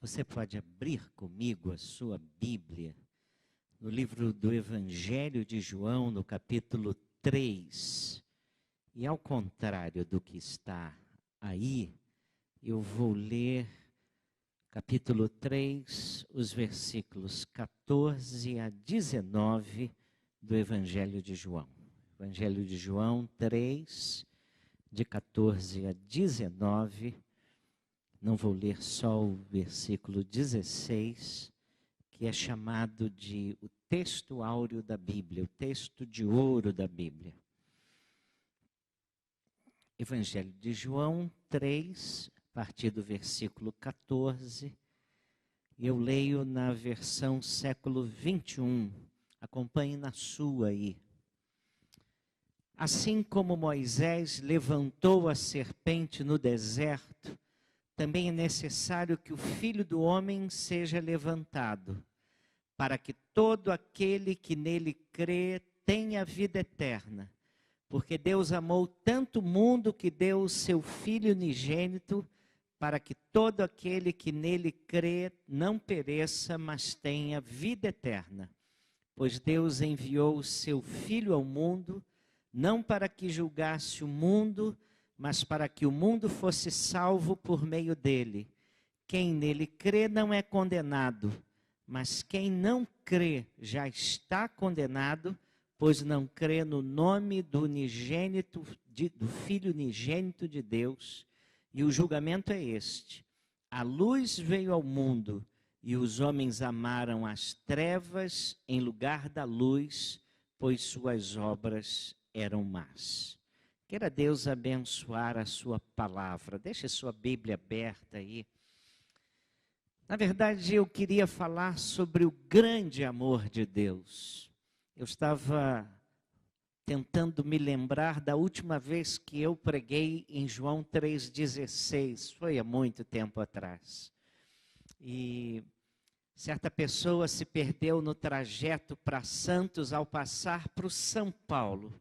Você pode abrir comigo a sua Bíblia no livro do Evangelho de João, no capítulo 3. E ao contrário do que está aí, eu vou ler capítulo 3, os versículos 14 a 19 do Evangelho de João. Evangelho de João 3, de 14 a 19. Não vou ler só o versículo 16, que é chamado de o texto áureo da Bíblia, o texto de ouro da Bíblia. Evangelho de João 3, a partir do versículo 14, eu leio na versão século 21, acompanhe na sua aí. Assim como Moisés levantou a serpente no deserto, também é necessário que o Filho do Homem seja levantado, para que todo aquele que nele crê tenha vida eterna. Porque Deus amou tanto o mundo que deu o seu Filho unigênito, para que todo aquele que nele crê não pereça, mas tenha vida eterna. Pois Deus enviou o seu Filho ao mundo, não para que julgasse o mundo, mas para que o mundo fosse salvo por meio dele. Quem nele crê não é condenado, mas quem não crê já está condenado, pois não crê no nome do do Filho unigênito de Deus. E o julgamento é este: a luz veio ao mundo, e os homens amaram as trevas em lugar da luz, pois suas obras eram más. Queira Deus abençoar a sua palavra. Deixe sua Bíblia aberta aí. Na verdade, eu queria falar sobre o grande amor de Deus. Eu estava tentando me lembrar da última vez que eu preguei em João 3,16. Foi há muito tempo atrás. E certa pessoa se perdeu no trajeto para Santos ao passar para o São Paulo.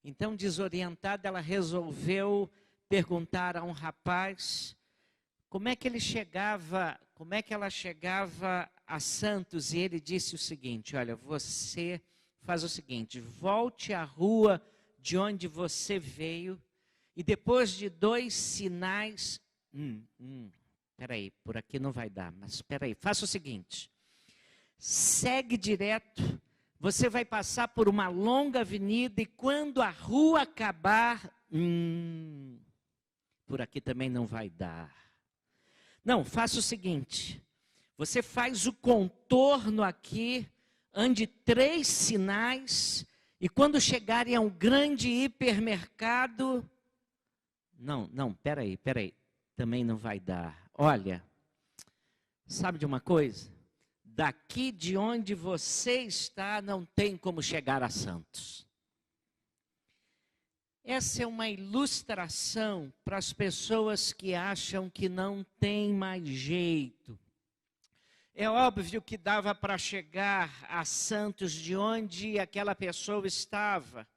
Então, desorientada, ela resolveu perguntar a um rapaz como é que ela chegava a Santos, e ele disse o seguinte: olha, você faz o seguinte, volte à rua de onde você veio, e depois de 2 sinais, peraí, por aqui não vai dar, mas peraí, faça o seguinte, segue direto. Você vai passar por uma longa avenida e quando a rua acabar, por aqui também não vai dar. Não, faça o seguinte, você faz o contorno aqui, ande 3 sinais e quando chegarem a um grande hipermercado, peraí, também não vai dar. Olha, sabe de uma coisa? Daqui de onde você está, não tem como chegar a Santos. Essa é uma ilustração para as pessoas que acham que não tem mais jeito. É óbvio que dava para chegar a Santos de onde aquela pessoa estava.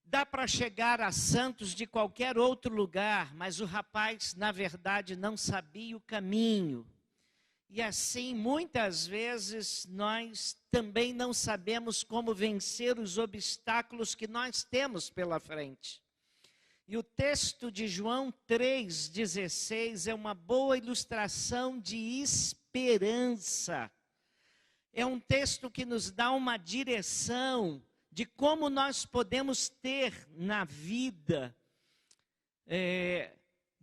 Dá para chegar a Santos de qualquer outro lugar, mas o rapaz, na verdade, não sabia o caminho. E assim, muitas vezes, nós também não sabemos como vencer os obstáculos que nós temos pela frente. E o texto de João 3,16 é uma boa ilustração de esperança. É um texto que nos dá uma direção de como nós podemos ter na vida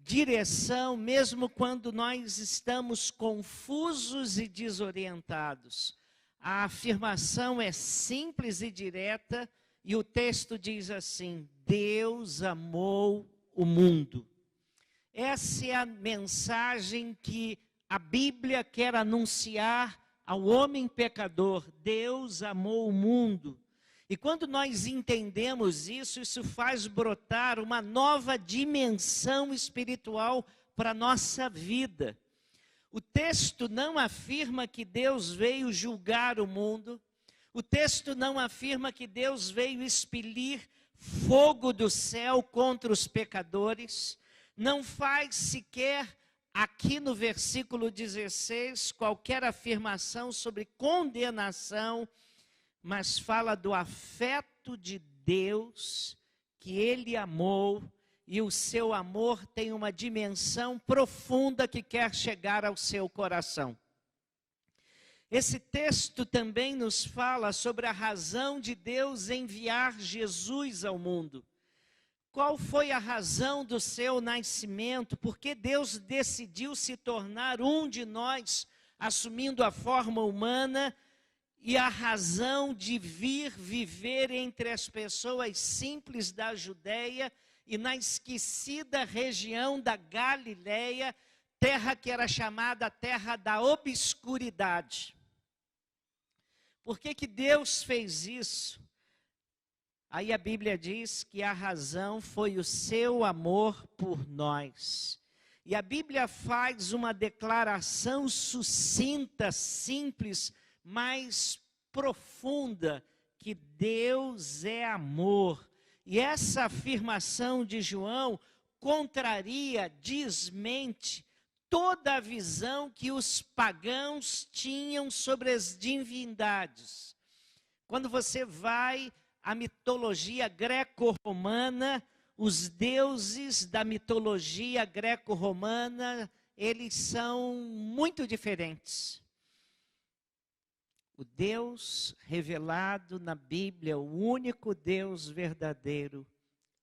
direção, mesmo quando nós estamos confusos e desorientados. A afirmação é simples e direta e o texto diz assim: Deus amou o mundo. Essa é a mensagem que a Bíblia quer anunciar ao homem pecador. Deus amou o mundo. E quando nós entendemos isso, isso faz brotar uma nova dimensão espiritual para a nossa vida. O texto não afirma que Deus veio julgar o mundo. O texto não afirma que Deus veio expelir fogo do céu contra os pecadores. Não faz sequer aqui no versículo 16, qualquer afirmação sobre condenação, mas fala do afeto de Deus, que Ele amou, e o seu amor tem uma dimensão profunda que quer chegar ao seu coração. Esse texto também nos fala sobre a razão de Deus enviar Jesus ao mundo. Qual foi a razão do seu nascimento? Por que Deus decidiu se tornar um de nós, assumindo a forma humana, e a razão de vir viver entre as pessoas simples da Judeia e na esquecida região da Galileia, terra que era chamada terra da obscuridade. Por que que Deus fez isso? Aí a Bíblia diz que a razão foi o seu amor por nós. E a Bíblia faz uma declaração sucinta, simples, mas profunda, que Deus é amor. E essa afirmação de João contraria, desmente, toda a visão que os pagãos tinham sobre as divindades. Quando você vai à mitologia greco-romana, os deuses da mitologia greco-romana, eles são muito diferentes. O Deus revelado na Bíblia, o único Deus verdadeiro,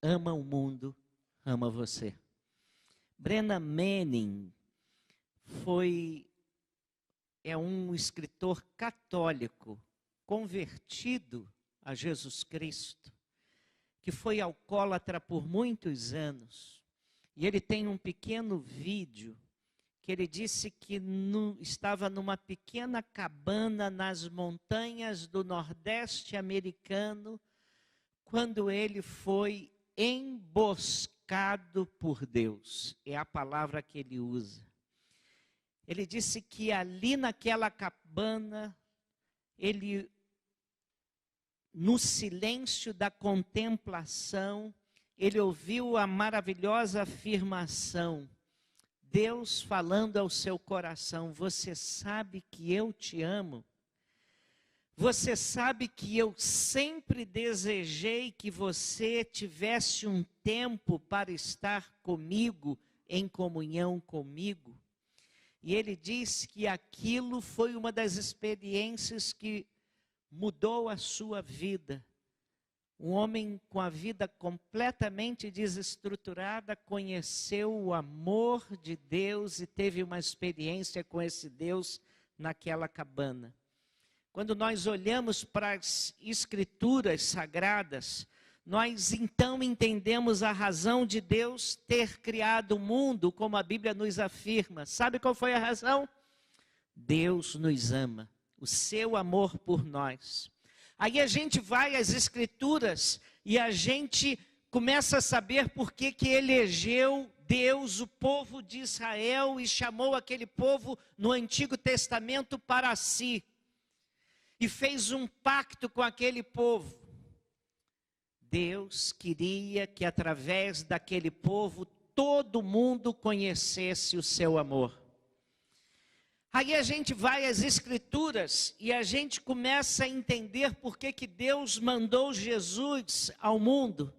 ama o mundo, ama você. Brennan Manning é um escritor católico, convertido a Jesus Cristo, que foi alcoólatra por muitos anos. E ele tem um pequeno vídeo que ele disse que estava numa pequena cabana nas montanhas do Nordeste americano, quando ele foi emboscado por Deus. É a palavra que ele usa. Ele disse que ali naquela cabana, ele, no silêncio da contemplação, ele ouviu a maravilhosa afirmação, Deus falando ao seu coração, você sabe que eu te amo? Você sabe que eu sempre desejei que você tivesse um tempo para estar comigo, em comunhão comigo? E ele diz que aquilo foi uma das experiências que mudou a sua vida. Um homem com a vida completamente desestruturada conheceu o amor de Deus e teve uma experiência com esse Deus naquela cabana. Quando nós olhamos para as Escrituras Sagradas, nós então entendemos a razão de Deus ter criado o mundo, como a Bíblia nos afirma. Sabe qual foi a razão? Deus nos ama, o seu amor por nós. Aí a gente vai às Escrituras e a gente começa a saber por que que elegeu Deus, o povo de Israel, e chamou aquele povo no Antigo Testamento para si. E fez um pacto com aquele povo. Deus queria que através daquele povo todo mundo conhecesse o seu amor. Aí a gente vai às Escrituras e a gente começa a entender por que que Deus mandou Jesus ao mundo.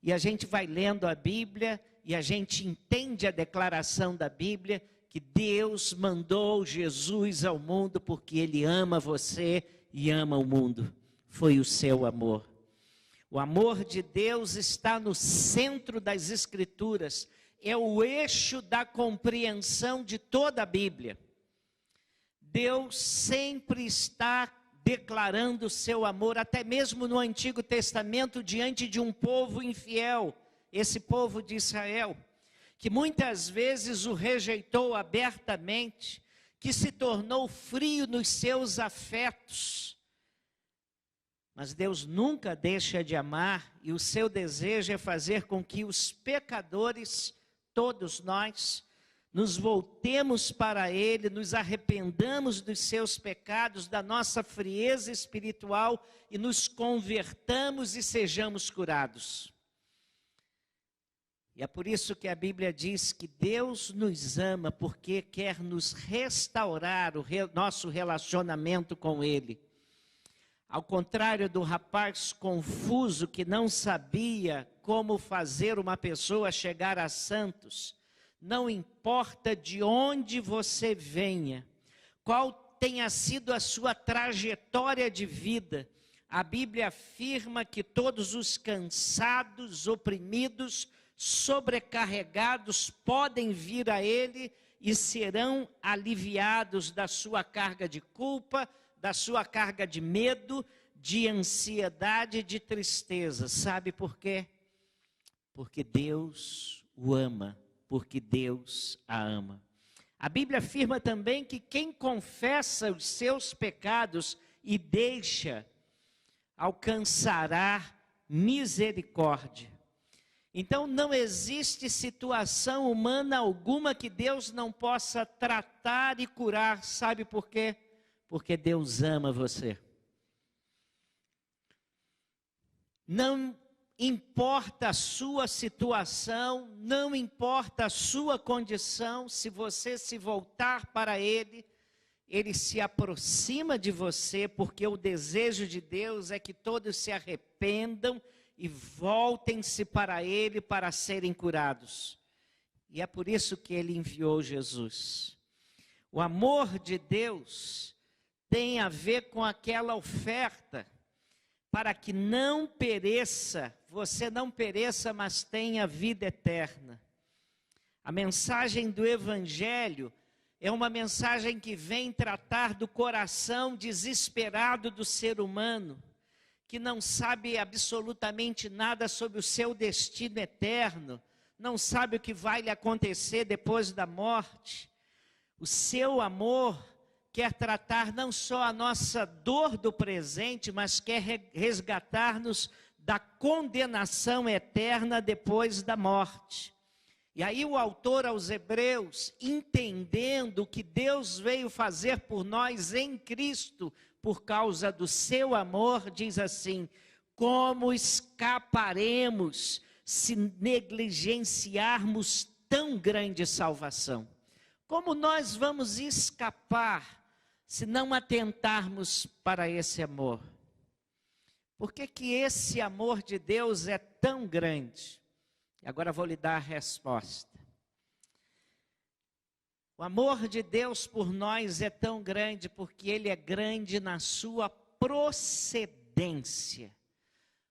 E a gente vai lendo a Bíblia e a gente entende a declaração da Bíblia que Deus mandou Jesus ao mundo porque Ele ama você e ama o mundo. Foi o seu amor. O amor de Deus está no centro das Escrituras. É o eixo da compreensão de toda a Bíblia. Deus sempre está declarando o seu amor, até mesmo no Antigo Testamento, diante de um povo infiel, esse povo de Israel, que muitas vezes o rejeitou abertamente, que se tornou frio nos seus afetos. Mas Deus nunca deixa de amar, e o seu desejo é fazer com que os pecadores, todos nós, nos voltemos para Ele, nos arrependamos dos seus pecados, da nossa frieza espiritual e nos convertamos e sejamos curados. E é por isso que a Bíblia diz que Deus nos ama, porque quer nos restaurar nosso relacionamento com Ele. Ao contrário do rapaz confuso que não sabia como fazer uma pessoa chegar a santos, não importa de onde você venha, qual tenha sido a sua trajetória de vida, a Bíblia afirma que todos os cansados, oprimidos, sobrecarregados podem vir a Ele e serão aliviados da sua carga de culpa, da sua carga de medo, de ansiedade, de tristeza. Sabe por quê? Porque Deus o ama, porque Deus a ama. A Bíblia afirma também que quem confessa os seus pecados e deixa, alcançará misericórdia. Então não existe situação humana alguma que Deus não possa tratar e curar. Sabe por quê? Porque Deus ama você. Não importa a sua situação, não importa a sua condição, se você se voltar para Ele, Ele se aproxima de você, porque o desejo de Deus é que todos se arrependam e voltem-se para Ele para serem curados. E é por isso que Ele enviou Jesus. O amor de Deus tem a ver com aquela oferta, para que não pereça, você não pereça, mas tenha vida eterna. A mensagem do Evangelho é uma mensagem que vem tratar do coração desesperado do ser humano, que não sabe absolutamente nada sobre o seu destino eterno, não sabe o que vai lhe acontecer depois da morte. O seu amor quer tratar não só a nossa dor do presente, mas quer resgatar-nos da condenação eterna depois da morte. E aí o autor aos Hebreus, entendendo o que Deus veio fazer por nós em Cristo, por causa do seu amor, diz assim: como escaparemos se negligenciarmos tão grande salvação? Como nós vamos escapar se não atentarmos para esse amor? Por que que esse amor de Deus é tão grande? E agora vou lhe dar a resposta. O amor de Deus por nós é tão grande porque Ele é grande na sua procedência.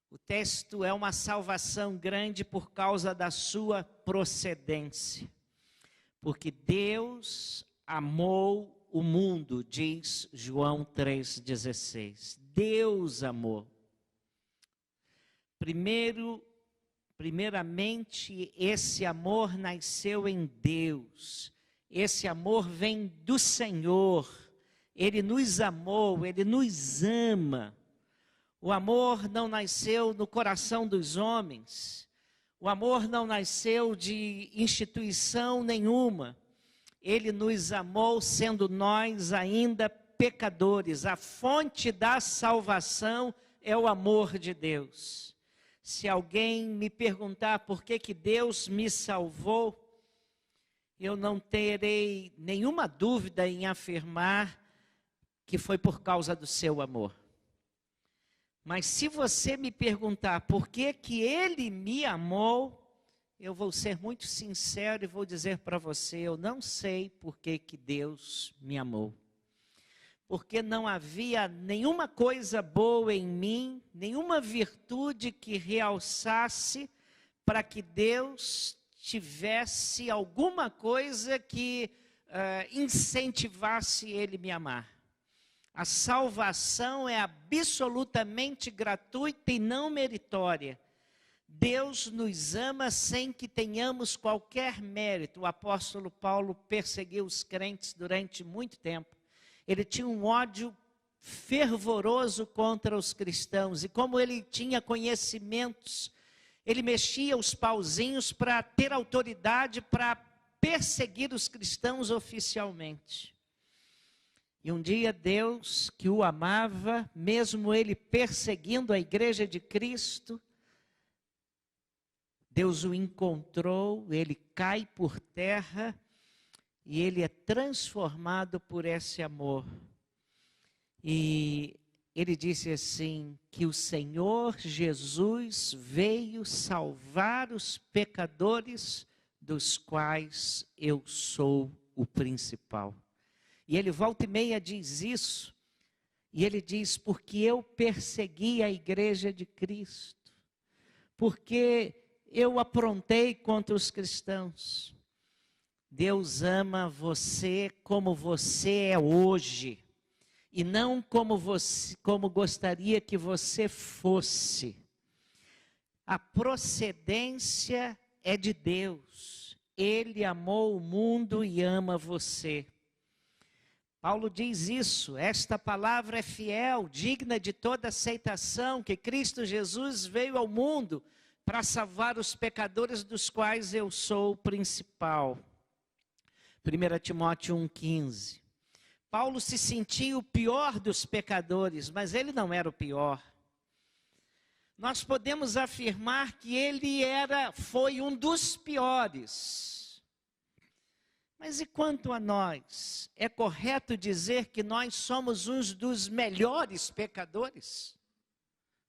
O texto é uma salvação grande por causa da sua procedência. Porque Deus amou o mundo, diz João 3,16. Deus amou. Primeiramente, esse amor nasceu em Deus. Esse amor vem do Senhor. Ele nos amou, Ele nos ama. O amor não nasceu no coração dos homens. O amor não nasceu de instituição nenhuma. Ele nos amou sendo nós ainda pecadores. A fonte da salvação é o amor de Deus. Se alguém me perguntar por que Deus me salvou, eu não terei nenhuma dúvida em afirmar que foi por causa do seu amor. Mas se você me perguntar por que Ele me amou, eu vou ser muito sincero e vou dizer para você, eu não sei por que Deus me amou. Porque não havia nenhuma coisa boa em mim, nenhuma virtude que realçasse para que Deus tivesse alguma coisa que incentivasse Ele me amar. A salvação é absolutamente gratuita e não meritória. Deus nos ama sem que tenhamos qualquer mérito. O apóstolo Paulo perseguiu os crentes durante muito tempo. Ele tinha um ódio fervoroso contra os cristãos. E como ele tinha conhecimentos, ele mexia os pauzinhos para ter autoridade para perseguir os cristãos oficialmente. E um dia Deus, que o amava, mesmo ele perseguindo a igreja de Cristo, Deus o encontrou, ele cai por terra e ele é transformado por esse amor. E ele disse assim, que o Senhor Jesus veio salvar os pecadores, dos quais eu sou o principal. E ele volta e meia diz isso, e ele diz, porque eu persegui a igreja de Cristo, porque eu aprontei contra os cristãos. Deus ama você como você é hoje, e não como gostaria que você fosse. A procedência é de Deus. Ele amou o mundo e ama você. Paulo diz isso, esta palavra é fiel, digna de toda aceitação, que Cristo Jesus veio ao mundo para salvar os pecadores, dos quais eu sou o principal. 1 Timóteo 1,15. Paulo se sentia o pior dos pecadores, mas ele não era o pior. Nós podemos afirmar que ele foi um dos piores. Mas e quanto a nós? É correto dizer que nós somos uns dos melhores pecadores?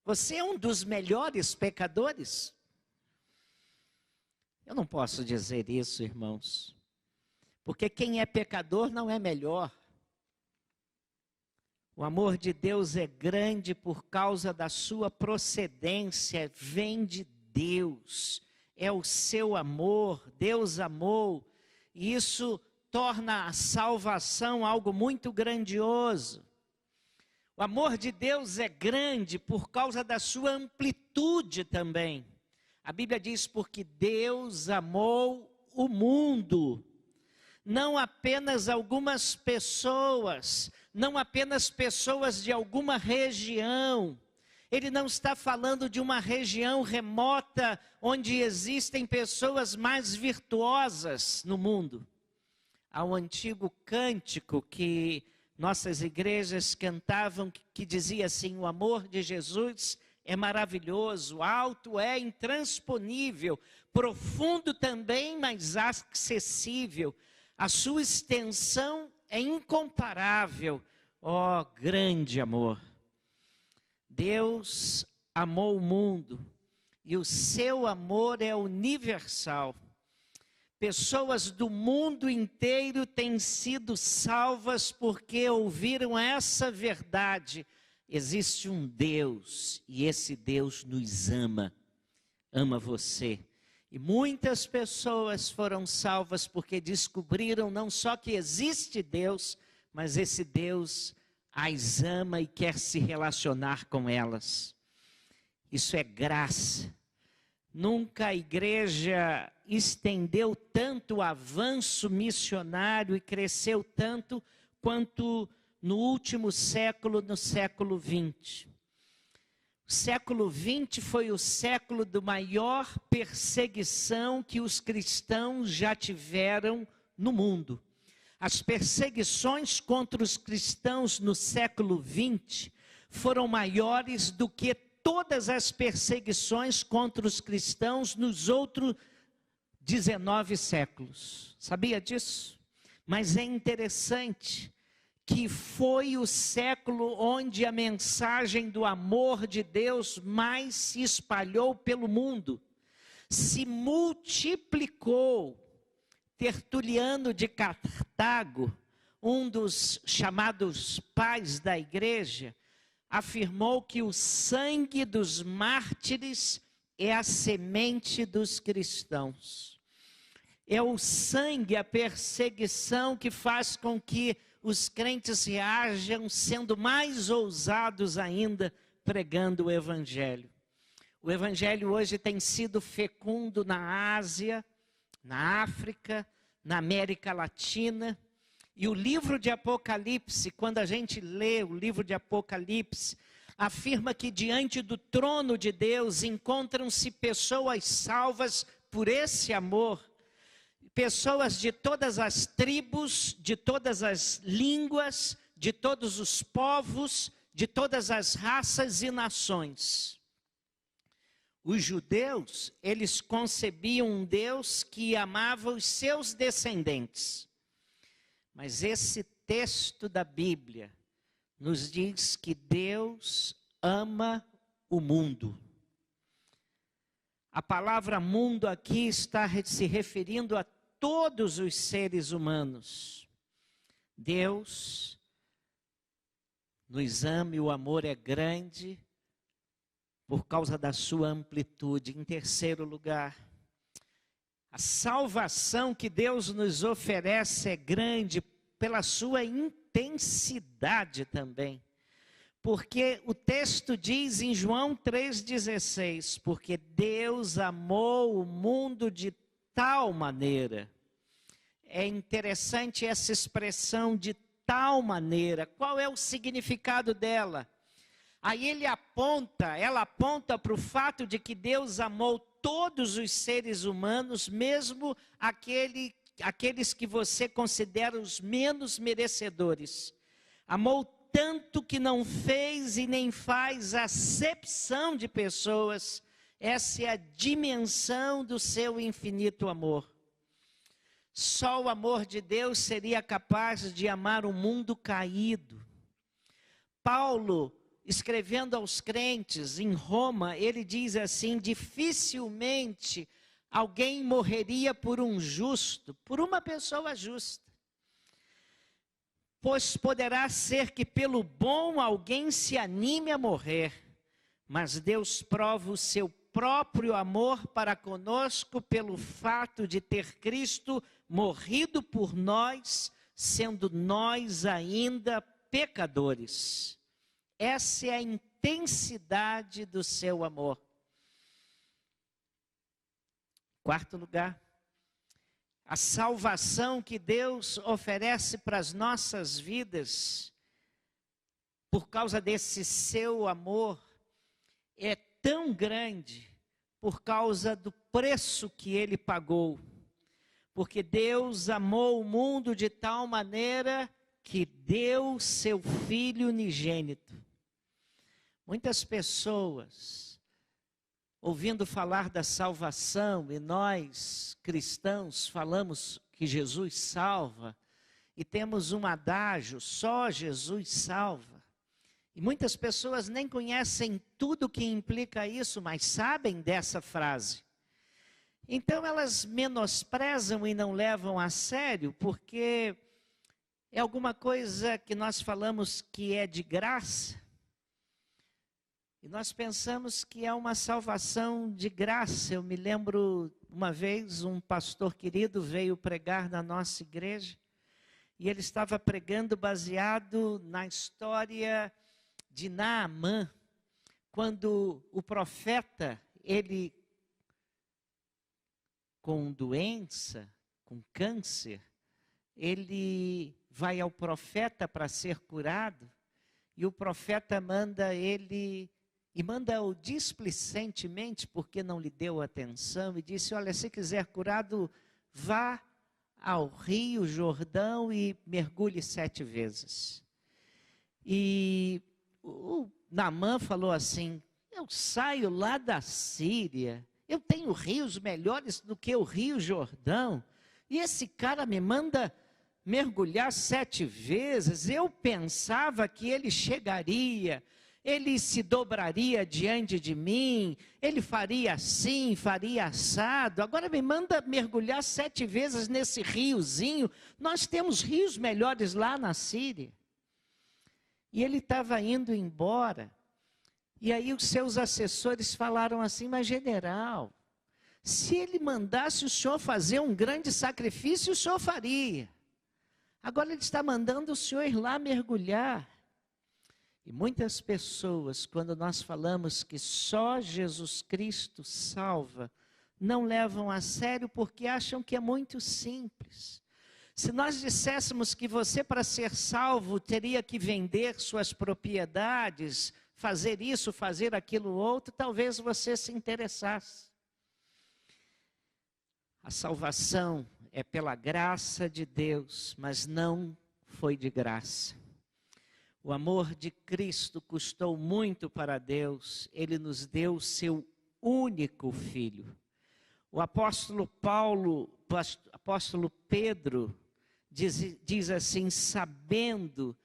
Você é um dos melhores pecadores? Eu não posso dizer isso, irmãos. Porque quem é pecador não é melhor. O amor de Deus é grande por causa da sua procedência, vem de Deus. É o seu amor, Deus amou. E isso torna a salvação algo muito grandioso. O amor de Deus é grande por causa da sua amplitude também. A Bíblia diz, porque Deus amou o mundo. Não apenas algumas pessoas, não apenas pessoas de alguma região. Ele não está falando de uma região remota onde existem pessoas mais virtuosas no mundo. Há um antigo cântico que nossas igrejas cantavam, que dizia assim, o amor de Jesus é maravilhoso, alto é intransponível, profundo também, mas acessível. A sua extensão é incomparável, ó grande amor. Deus amou o mundo e o seu amor é universal. Pessoas do mundo inteiro têm sido salvas porque ouviram essa verdade. Existe um Deus e esse Deus nos ama, ama você. E muitas pessoas foram salvas porque descobriram não só que existe Deus, mas esse Deus as ama e quer se relacionar com elas. Isso é graça. Nunca a igreja estendeu tanto o avanço missionário e cresceu tanto quanto no último século, no século 20. O século 20 foi o século da maior perseguição que os cristãos já tiveram no mundo. As perseguições contra os cristãos no século 20 foram maiores do que todas as perseguições contra os cristãos nos outros 19 séculos. Sabia disso? Mas é interessante que foi o século onde a mensagem do amor de Deus mais se espalhou pelo mundo, se multiplicou. Tertuliano de Cartago, um dos chamados pais da igreja, afirmou que o sangue dos mártires é a semente dos cristãos. É o sangue, a perseguição que faz com que os crentes reajam sendo mais ousados ainda pregando o Evangelho. O Evangelho hoje tem sido fecundo na Ásia, na África, na América Latina. E o livro de Apocalipse, quando a gente lê o livro de Apocalipse, afirma que diante do trono de Deus encontram-se pessoas salvas por esse amor. Pessoas de todas as tribos, de todas as línguas, de todos os povos, de todas as raças e nações. Os judeus, eles concebiam um Deus que amava os seus descendentes. Mas esse texto da Bíblia nos diz que Deus ama o mundo. A palavra mundo aqui está se referindo a todos os seres humanos. Deus nos ama e o amor é grande por causa da sua amplitude. Em terceiro lugar, a salvação que Deus nos oferece é grande pela sua intensidade também. Porque o texto diz em João 3,16, porque Deus amou o mundo de tal maneira. É interessante essa expressão de tal maneira. Qual é o significado dela? Aí ela aponta para o fato de que Deus amou todos os seres humanos, mesmo aqueles que você considera os menos merecedores. Amou tanto que não fez e nem faz acepção de pessoas. Essa é a dimensão do seu infinito amor. Só o amor de Deus seria capaz de amar o mundo caído. Paulo, escrevendo aos crentes em Roma, ele diz assim: dificilmente alguém morreria por um justo, por uma pessoa justa. Pois poderá ser que pelo bom alguém se anime a morrer, mas Deus prova o seu próprio amor para conosco pelo fato de ter Cristo morrido por nós, sendo nós ainda pecadores. Essa é a intensidade do seu amor. Quarto lugar, a salvação que Deus oferece para as nossas vidas, por causa desse seu amor, é tão grande, por causa do preço que Ele pagou. Porque Deus amou o mundo de tal maneira que deu seu Filho unigênito. Muitas pessoas, ouvindo falar da salvação, e nós cristãos falamos que Jesus salva, e temos um adágio, só Jesus salva. E muitas pessoas nem conhecem tudo que implica isso, mas sabem dessa frase. Então elas menosprezam e não levam a sério, porque é alguma coisa que nós falamos que é de graça. E nós pensamos que é uma salvação de graça. Eu me lembro, uma vez, um pastor querido veio pregar na nossa igreja, e ele estava pregando baseado na história de Naamã, quando o profeta, ele com doença, com câncer, ele vai ao profeta para ser curado, e o profeta manda ele, e manda-o displicentemente, porque não lhe deu atenção, e disse: olha, se quiser curado, vá ao rio Jordão e mergulhe 7 vezes. E o Naamã falou assim: eu saio lá da Síria, eu tenho rios melhores do que o rio Jordão, e esse cara me manda mergulhar 7 vezes. Eu pensava que ele chegaria, ele se dobraria diante de mim, ele faria assim, faria assado. Agora me manda mergulhar 7 vezes nesse riozinho. Nós temos rios melhores lá na Síria. E ele estava indo embora. E aí os seus assessores falaram assim: mas general, se ele mandasse o senhor fazer um grande sacrifício, o senhor faria. Agora ele está mandando o senhor ir lá mergulhar. E muitas pessoas, quando nós falamos que só Jesus Cristo salva, não levam a sério porque acham que é muito simples. Se nós disséssemos que você, para ser salvo, teria que vender suas propriedades, fazer isso, fazer aquilo outro, talvez você se interessasse. A salvação é pela graça de Deus, mas não foi de graça. O amor de Cristo custou muito para Deus. Ele nos deu o seu único Filho. O apóstolo Pedro diz assim: sabendo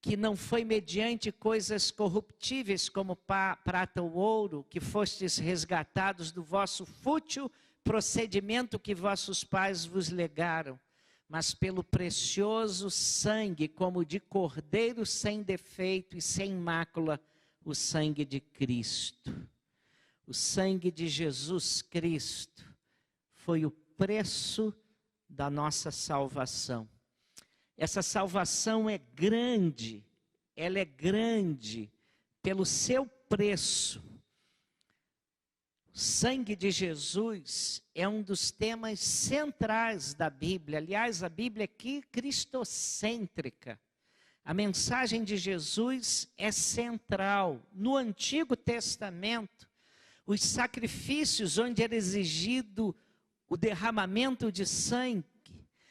que não foi mediante coisas corruptíveis como prata ou ouro, que fostes resgatados do vosso fútil procedimento que vossos pais vos legaram, mas pelo precioso sangue, como de cordeiro sem defeito e sem mácula, o sangue de Cristo. O sangue de Jesus Cristo foi o preço da nossa salvação. Essa salvação é grande, ela é grande pelo seu preço. O sangue de Jesus é um dos temas centrais da Bíblia. Aliás, a Bíblia aqui é cristocêntrica. A mensagem de Jesus é central. No Antigo Testamento, os sacrifícios onde era exigido o derramamento de sangue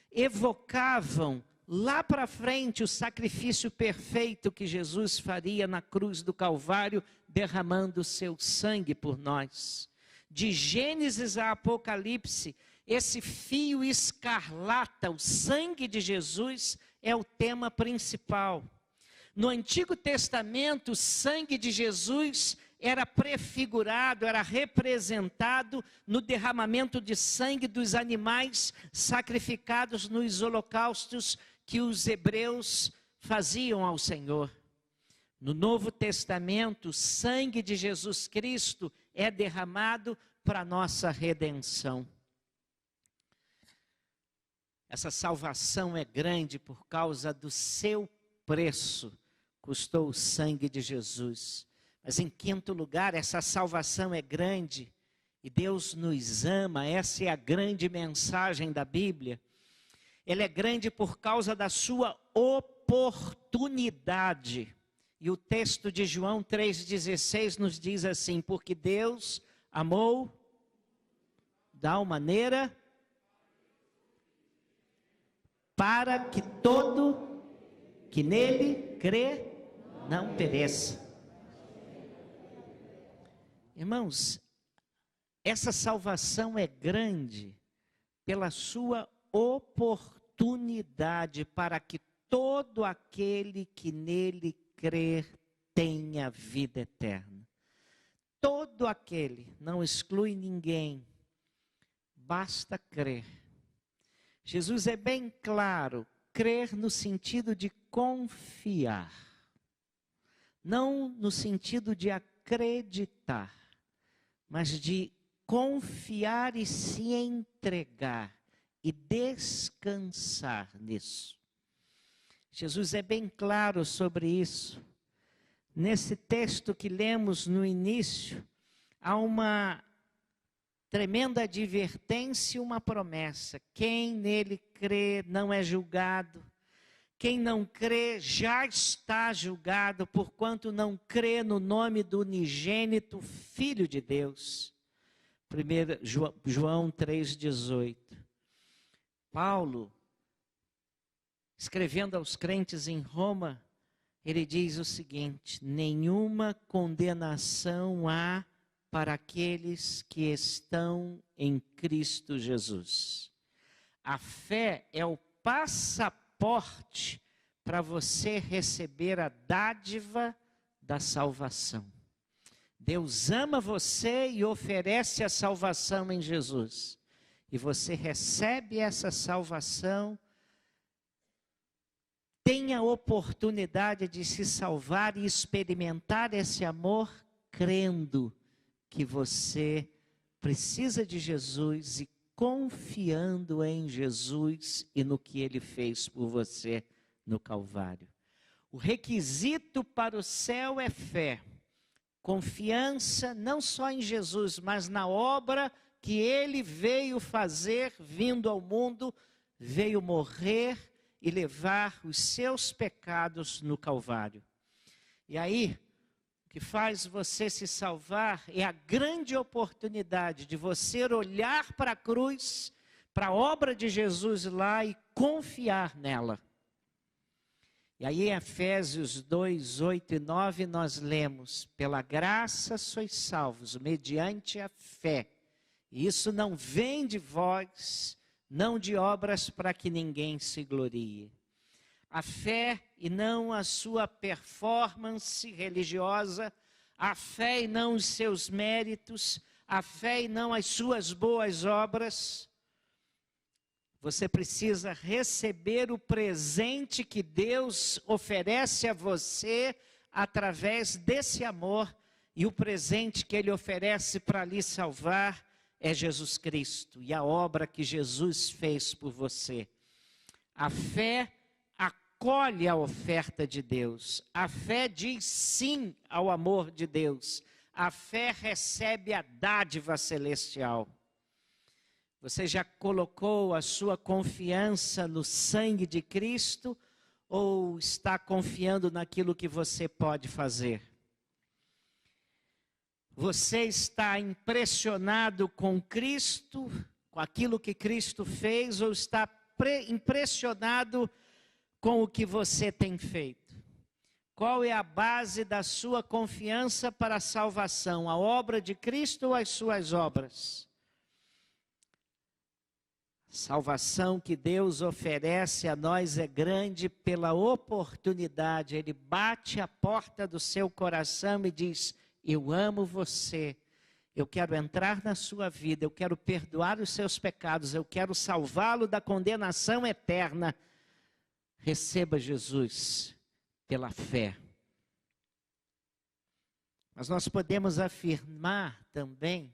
evocavam lá para frente o sacrifício perfeito que Jesus faria na cruz do Calvário, derramando o seu sangue por nós. De Gênesis a Apocalipse, esse fio escarlata, o sangue de Jesus, é o tema principal. No Antigo Testamento, o sangue de Jesus era prefigurado, era representado no derramamento de sangue dos animais sacrificados nos holocaustos que os hebreus faziam ao Senhor. No Novo Testamento, o sangue de Jesus Cristo é derramado para a nossa redenção. Essa salvação é grande por causa do seu preço, custou o sangue de Jesus. Mas em quinto lugar, essa salvação é grande e Deus nos ama, essa é a grande mensagem da Bíblia. Ela é grande por causa da sua oportunidade. E o texto de João 3,16 nos diz assim: porque Deus amou de tal maneira para que todo que nele crê não pereça. Irmãos, essa salvação é grande pela sua oportunidade para que todo aquele que nele crer tenha vida eterna. Todo aquele, não exclui ninguém, basta crer. Jesus é bem claro, crer no sentido de confiar, não no sentido de acreditar, mas de confiar e se entregar e descansar nisso. Jesus é bem claro sobre isso. Nesse texto que lemos no início, há uma tremenda advertência e uma promessa. Quem nele crê não é julgado. Quem não crê já está julgado, porquanto não crê no nome do unigênito Filho de Deus. 1 João 3,18. Paulo, escrevendo aos crentes em Roma, ele diz o seguinte: nenhuma condenação há para aqueles que estão em Cristo Jesus. A fé é o passaporte para você receber a dádiva da salvação. Deus ama você e oferece a salvação em Jesus. E você recebe essa salvação, tem a oportunidade de se salvar e experimentar esse amor crendo que você precisa de Jesus e confiando em Jesus e no que Ele fez por você no Calvário. O requisito para o céu é fé, confiança não só em Jesus, mas na obra que Ele veio fazer, vindo ao mundo, veio morrer e levar os seus pecados no Calvário. E aí, o que faz você se salvar é a grande oportunidade de você olhar para a cruz, para a obra de Jesus lá e confiar nela. E aí em Efésios 2, 8 e 9 nós lemos: pela graça sois salvos, mediante a fé. E isso não vem de vós, não de obras para que ninguém se glorie. A fé e não a sua performance religiosa, a fé e não os seus méritos, a fé e não as suas boas obras. Você precisa receber o presente que Deus oferece a você através desse amor. E o presente que Ele oferece para lhe salvar é Jesus Cristo e a obra que Jesus fez por você. A fé acolhe a oferta de Deus. A fé diz sim ao amor de Deus. A fé recebe a dádiva celestial. Você já colocou a sua confiança no sangue de Cristo ou está confiando naquilo que você pode fazer? Você está impressionado com Cristo, com aquilo que Cristo fez, ou está impressionado com o que você tem feito? Qual é a base da sua confiança para a salvação? A obra de Cristo ou as suas obras? A salvação que Deus oferece a nós é grande pela oportunidade. Ele bate a porta do seu coração e diz: eu amo você, eu quero entrar na sua vida, eu quero perdoar os seus pecados, eu quero salvá-lo da condenação eterna. Receba Jesus pela fé. Mas nós podemos afirmar também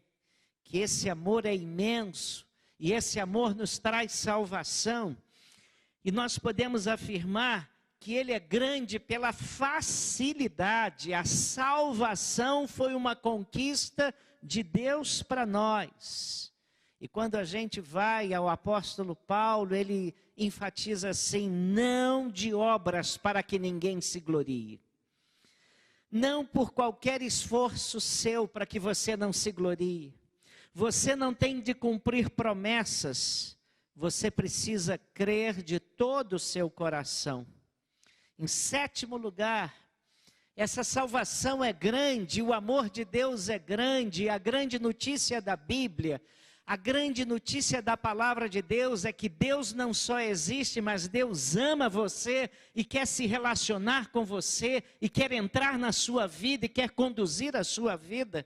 que esse amor é imenso e esse amor nos traz salvação. E nós podemos afirmar que ele é grande pela facilidade. A salvação foi uma conquista de Deus para nós. E quando a gente vai ao apóstolo Paulo, ele enfatiza assim: não de obras para que ninguém se glorie. Não por qualquer esforço seu para que você não se glorie. Você não tem de cumprir promessas. Você precisa crer de todo o seu coração. Em sétimo lugar, essa salvação é grande, o amor de Deus é grande. A grande notícia da Bíblia, a grande notícia da palavra de Deus é que Deus não só existe, mas Deus ama você e quer se relacionar com você e quer entrar na sua vida e quer conduzir a sua vida.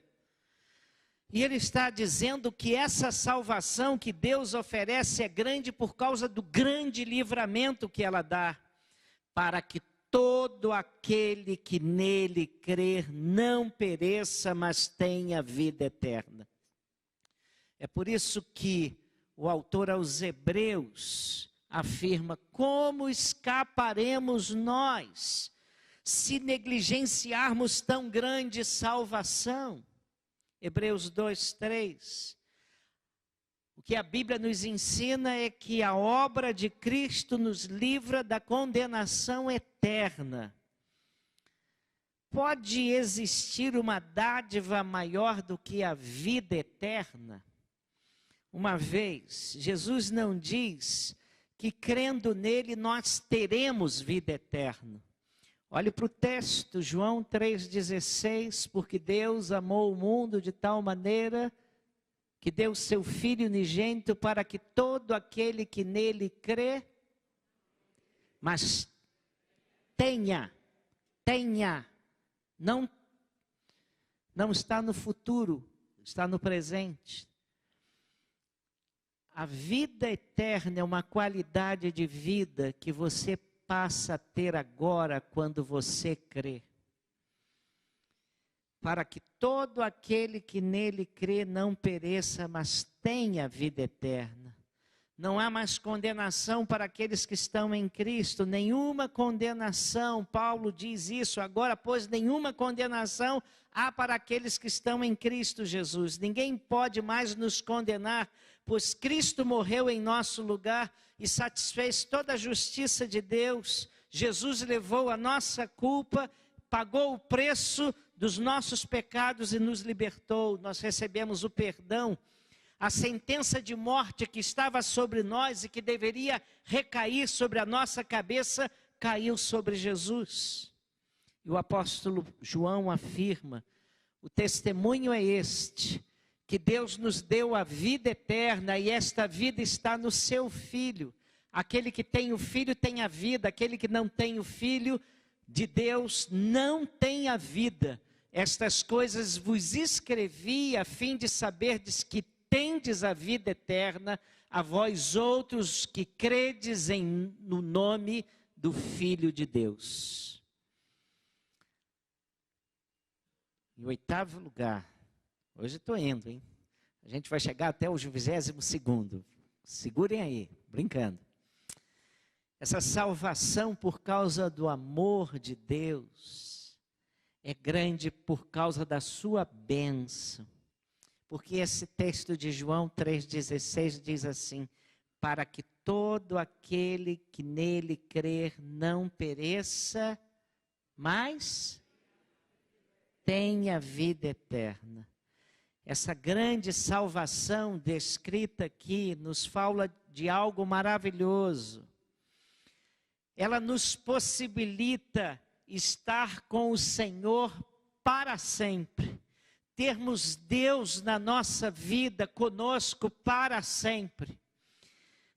E Ele está dizendo que essa salvação que Deus oferece é grande por causa do grande livramento que ela dá, para que todo aquele que nele crer não pereça, mas tenha vida eterna. É por isso que o autor aos Hebreus afirma: como escaparemos nós se negligenciarmos tão grande salvação? Hebreus 2, 3. O que a Bíblia nos ensina é que a obra de Cristo nos livra da condenação eterna. Pode existir uma dádiva maior do que a vida eterna? Uma vez, Jesus não diz que crendo nele nós teremos vida eterna. Olhe para o texto, João 3,16, porque Deus amou o mundo de tal maneira que deu seu Filho unigênito para que todo aquele que nele crê, mas tenha, não está no futuro, está no presente. A vida eterna é uma qualidade de vida que você passa a ter agora quando você crê. Para que todo aquele que nele crê não pereça, mas tenha vida eterna. Não há mais condenação para aqueles que estão em Cristo, nenhuma condenação. Paulo diz isso: agora, pois, nenhuma condenação há para aqueles que estão em Cristo Jesus. Ninguém pode mais nos condenar, pois Cristo morreu em nosso lugar e satisfez toda a justiça de Deus. Jesus levou a nossa culpa, pagou o preço dos nossos pecados e nos libertou. Nós recebemos o perdão. A sentença de morte que estava sobre nós e que deveria recair sobre a nossa cabeça caiu sobre Jesus. E o apóstolo João afirma: o testemunho é este, que Deus nos deu a vida eterna e esta vida está no seu Filho. Aquele que tem o Filho tem a vida, aquele que não tem o Filho de Deus não tem a vida. Estas coisas vos escrevi a fim de saberdes que tendes a vida eterna, a vós outros que credes no nome do Filho de Deus. Em oitavo lugar, hoje estou indo, hein? A gente vai chegar até o 22º. Segurem aí, brincando. Essa salvação por causa do amor de Deus é grande por causa da sua bênção. Porque esse texto de João 3,16 diz assim: para que todo aquele que nele crer não pereça, mas tenha vida eterna. Essa grande salvação descrita aqui nos fala de algo maravilhoso. Ela nos possibilita estar com o Senhor para sempre. Termos Deus na nossa vida, conosco para sempre.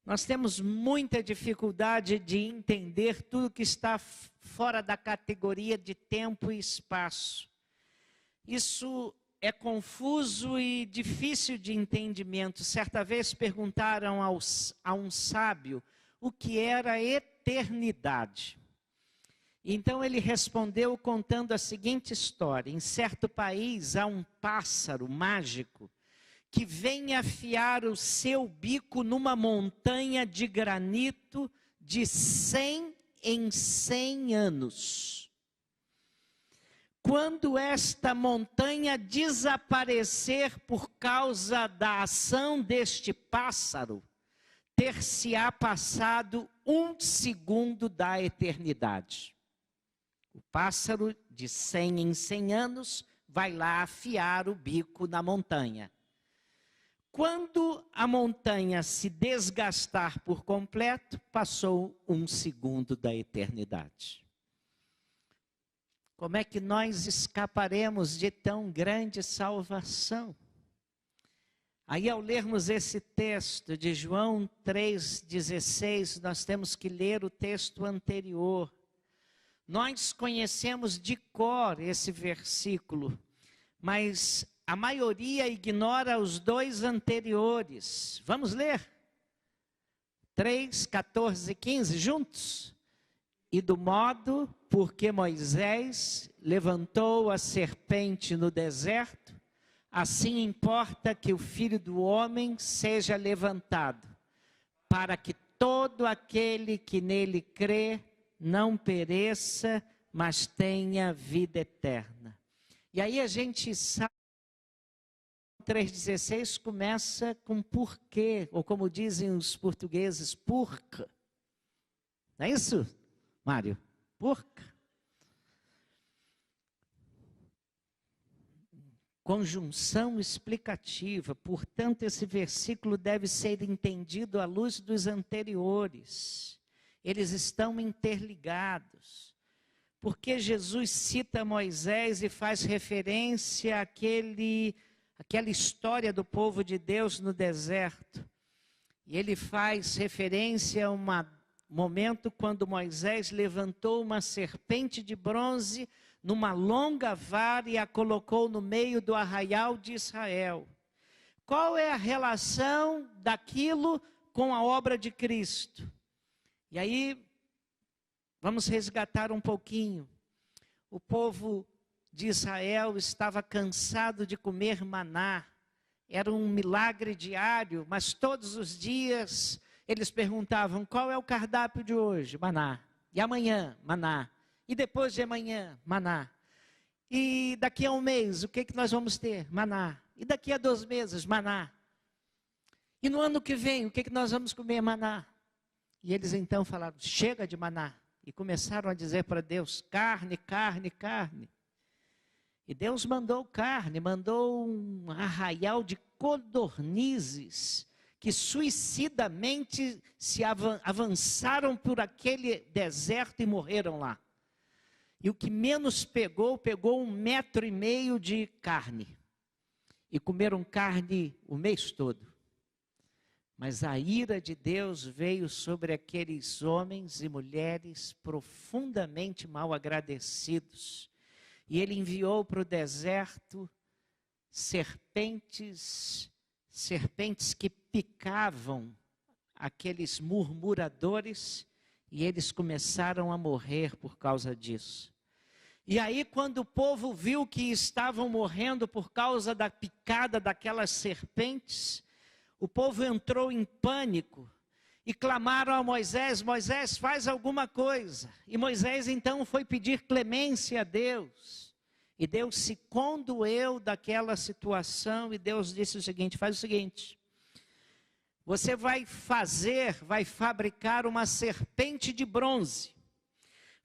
Nós temos muita dificuldade de entender tudo que está fora da categoria de tempo e espaço. Isso é confuso e difícil de entendimento. Certa vez perguntaram a um sábio o que era eternidade. Então ele respondeu contando a seguinte história: em certo país há um pássaro mágico que vem afiar o seu bico numa montanha de granito de 100 em 100 anos. Quando esta montanha desaparecer por causa da ação deste pássaro, ter-se-á passado 1 segundo da eternidade. O pássaro de 100 em 100 anos vai lá afiar o bico na montanha. Quando a montanha se desgastar por completo, passou 1 segundo da eternidade. Como é que nós escaparemos de tão grande salvação? Aí, ao lermos esse texto de João 3,16, nós temos que ler o texto anterior. Nós conhecemos de cor esse versículo, mas a maioria ignora os 2 anteriores. Vamos ler? 3, 14 e 15 juntos? E do modo porque Moisés levantou a serpente no deserto, assim importa que o Filho do Homem seja levantado, para que todo aquele que nele crê não pereça, mas tenha vida eterna. E aí a gente sabe, 3,16 começa com porquê, ou como dizem os portugueses, porca. Não é isso, Mário? Porca. Conjunção explicativa. Portanto, esse versículo deve ser entendido à luz dos anteriores. Eles estão interligados. Porque Jesus cita Moisés e faz referência àquela história do povo de Deus no deserto. E ele faz referência a um momento quando Moisés levantou uma serpente de bronze numa longa vara e a colocou no meio do arraial de Israel. Qual é a relação daquilo com a obra de Cristo? E aí, vamos resgatar um pouquinho. O povo de Israel estava cansado de comer maná. Era um milagre diário, mas todos os dias eles perguntavam: qual é o cardápio de hoje? Maná. E amanhã? Maná. E depois de amanhã? Maná. E daqui a um mês, o que nós vamos ter? Maná. E daqui a 2 meses? Maná. E no ano que vem, o que nós vamos comer? Maná. E eles então falaram: chega de maná. E começaram a dizer para Deus: carne, carne, carne. E Deus mandou carne, mandou um arraial de codornizes que suicidamente se avançaram por aquele deserto e morreram lá. E o que menos pegou 1,5 metro de carne. E comeram carne o mês todo. Mas a ira de Deus veio sobre aqueles homens e mulheres profundamente mal agradecidos. E ele enviou para o deserto serpentes que picavam aqueles murmuradores, e eles começaram a morrer por causa disso. E aí, quando o povo viu que estavam morrendo por causa da picada daquelas serpentes, o povo entrou em pânico e clamaram a Moisés: Moisés, faz alguma coisa. E Moisés então foi pedir clemência a Deus. E Deus se condoeu daquela situação e Deus disse o seguinte: faz o seguinte, você vai fabricar uma serpente de bronze,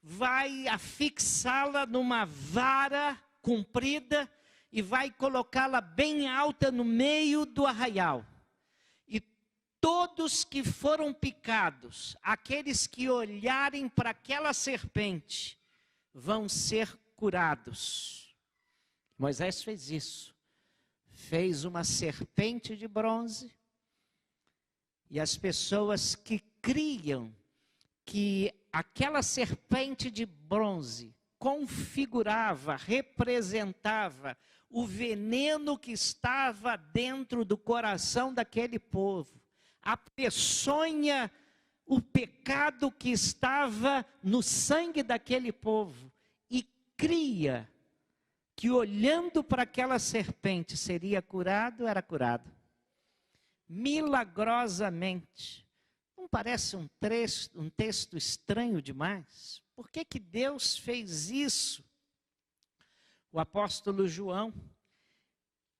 vai afixá-la numa vara comprida e vai colocá-la bem alta no meio do arraial. E todos que foram picados, aqueles que olharem para aquela serpente, vão ser curados. Moisés fez isso. Fez uma serpente de bronze. E as pessoas que criam que aquela serpente de bronze configurava, representava o veneno que estava dentro do coração daquele povo, a peçonha, o pecado que estava no sangue daquele povo, e cria que olhando para aquela serpente seria curado, era curado. Milagrosamente. Não parece um texto estranho demais? Por que que Deus fez isso? O apóstolo João,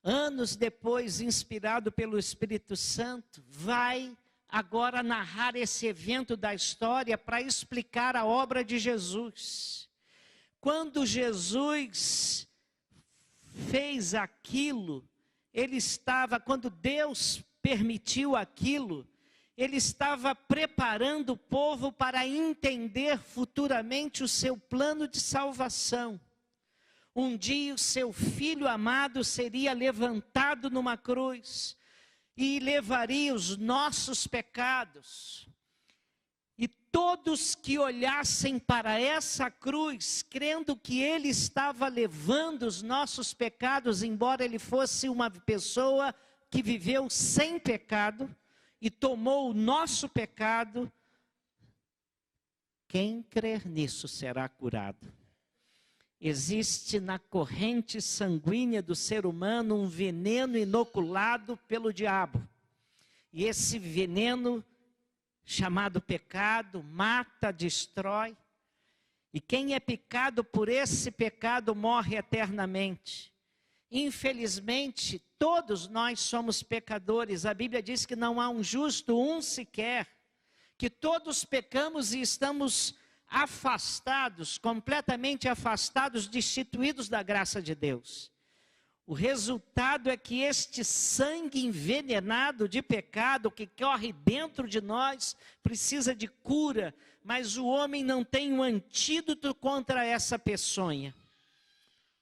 anos depois, inspirado pelo Espírito Santo, vai agora narrar esse evento da história para explicar a obra de Jesus. Quando Jesus fez aquilo, quando Deus permitiu aquilo, ele estava preparando o povo para entender futuramente o seu plano de salvação. Um dia o seu filho amado seria levantado numa cruz e levaria os nossos pecados. E todos que olhassem para essa cruz, crendo que ele estava levando os nossos pecados, embora ele fosse uma pessoa que viveu sem pecado e tomou o nosso pecado, quem crer nisso será curado. Existe na corrente sanguínea do ser humano um veneno inoculado pelo diabo. E esse veneno, chamado pecado, mata, destrói. E quem é picado por esse pecado morre eternamente. Infelizmente, todos nós somos pecadores. A Bíblia diz que não há um justo, um sequer. Que todos pecamos e estamos afastados, completamente afastados, destituídos da graça de Deus. O resultado é que este sangue envenenado de pecado que corre dentro de nós precisa de cura, mas o homem não tem um antídoto contra essa peçonha.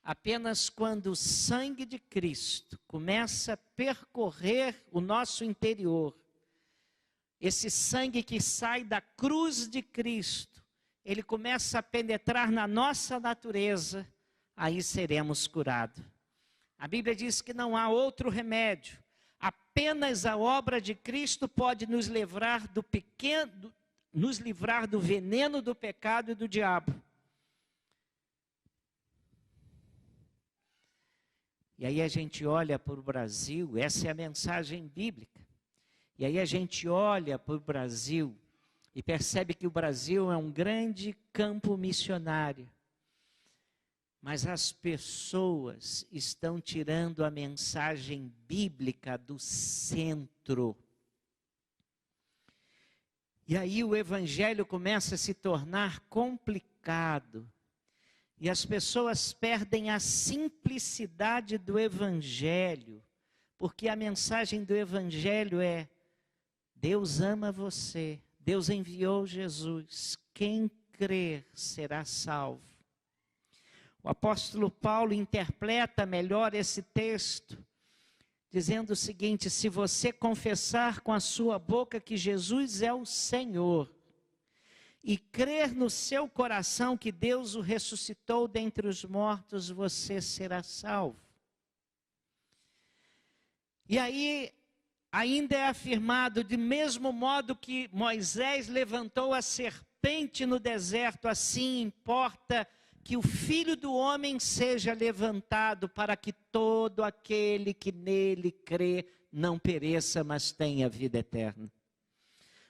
Apenas quando o sangue de Cristo começa a percorrer o nosso interior, esse sangue que sai da cruz de Cristo, ele começa a penetrar na nossa natureza, aí seremos curados. A Bíblia diz que não há outro remédio. Apenas a obra de Cristo pode nos livrar do veneno do pecado e do diabo. E aí a gente olha para o Brasil, essa é a mensagem bíblica. E aí a gente olha para o Brasil e percebe que o Brasil é um grande campo missionário. Mas as pessoas estão tirando a mensagem bíblica do centro. E aí o evangelho começa a se tornar complicado. E as pessoas perdem a simplicidade do evangelho. Porque a mensagem do evangelho é: Deus ama você. Deus enviou Jesus. Quem crer será salvo. O apóstolo Paulo interpreta melhor esse texto, dizendo o seguinte: se você confessar com a sua boca que Jesus é o Senhor, e crer no seu coração que Deus o ressuscitou dentre os mortos, você será salvo. E aí, ainda é afirmado, de mesmo modo que Moisés levantou a serpente no deserto, assim importa que o Filho do Homem seja levantado, para que todo aquele que nele crê não pereça, mas tenha vida eterna.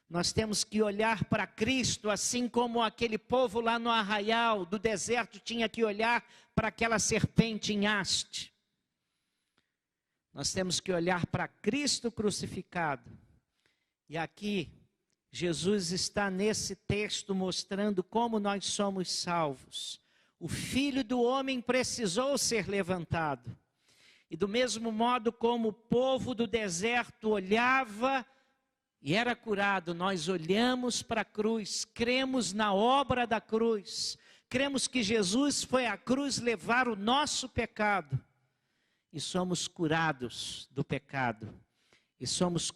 Nós temos que olhar para Cristo, assim como aquele povo lá no arraial do deserto tinha que olhar para aquela serpente em haste. Nós temos que olhar para Cristo crucificado. E aqui, Jesus está nesse texto mostrando como nós somos salvos. O Filho do Homem precisou ser levantado. E do mesmo modo como o povo do deserto olhava e era curado, nós olhamos para a cruz, cremos na obra da cruz, cremos que Jesus foi à cruz levar o nosso pecado. E somos curados do pecado. E somos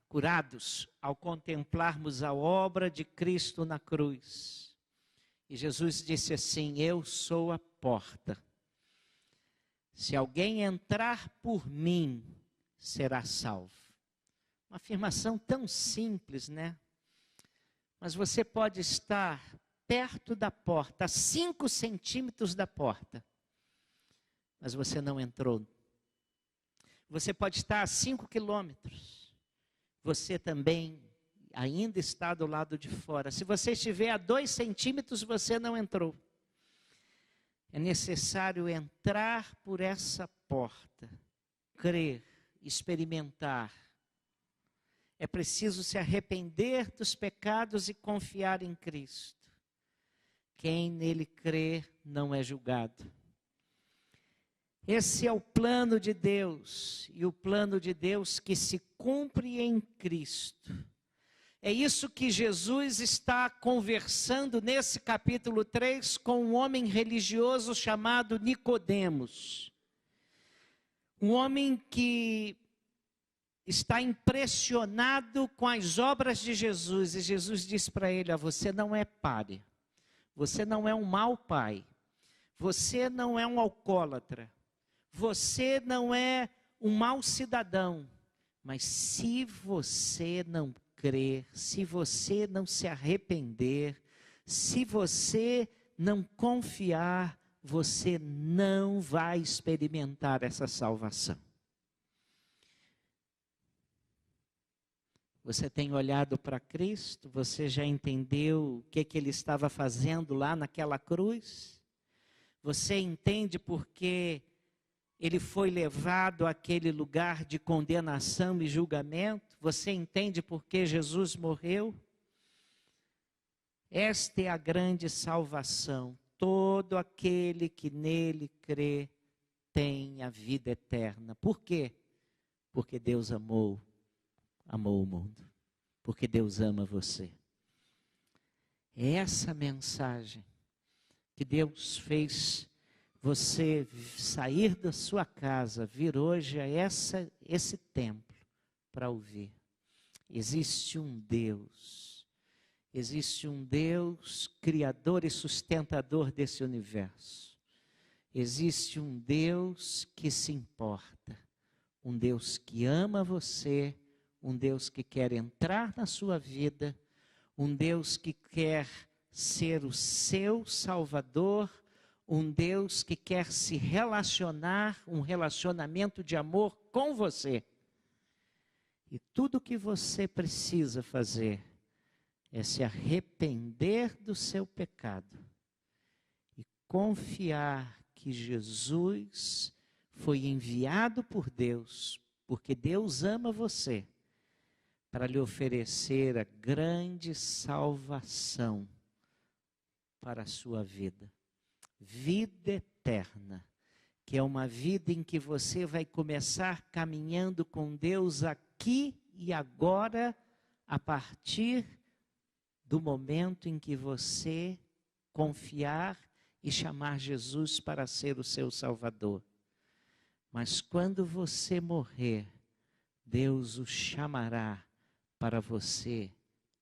curados ao contemplarmos a obra de Cristo na cruz. E Jesus disse assim: eu sou a porta. Se alguém entrar por mim, será salvo. Uma afirmação tão simples, né? Mas você pode estar perto da porta, a 5 centímetros da porta, mas você não entrou. Você pode estar a 5 quilômetros, você também ainda está do lado de fora. Se você estiver a 2 centímetros, você não entrou. É necessário entrar por essa porta, crer, experimentar. É preciso se arrepender dos pecados e confiar em Cristo. Quem nele crê não é julgado. Esse é o plano de Deus, e o plano de Deus que se cumpre em Cristo. É isso que Jesus está conversando nesse capítulo 3 com um homem religioso chamado Nicodemos. Um homem que está impressionado com as obras de Jesus. E Jesus disse para ele: você não é páreo, você não é um mau pai, você não é um alcoólatra, você não é um mau cidadão, mas se você não crer, se você não se arrepender, se você não confiar, você não vai experimentar essa salvação. Você tem olhado para Cristo? Você já entendeu o que Ele estava fazendo lá naquela cruz? Você entende por que Ele foi levado àquele lugar de condenação e julgamento? Você entende por que Jesus morreu? Esta é a grande salvação. Todo aquele que nele crê tem a vida eterna. Por quê? Porque Deus amou o mundo. Porque Deus ama você. É essa mensagem que Deus fez você sair da sua casa, vir hoje a esse templo para ouvir. Existe um Deus criador e sustentador desse universo. Existe um Deus que se importa, um Deus que ama você, um Deus que quer entrar na sua vida, um Deus que quer ser o seu Salvador, um Deus que quer se relacionar, um relacionamento de amor com você. E tudo que você precisa fazer é se arrepender do seu pecado e confiar que Jesus foi enviado por Deus, porque Deus ama você, para lhe oferecer a grande salvação para a sua vida. Vida eterna, que é uma vida em que você vai começar caminhando com Deus aqui e agora, a partir do momento em que você confiar e chamar Jesus para ser o seu Salvador. Mas quando você morrer, Deus o chamará para você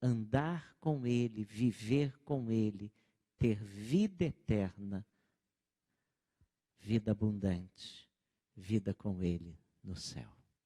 andar com Ele, viver com Ele, ter vida eterna, vida abundante, vida com Ele no céu.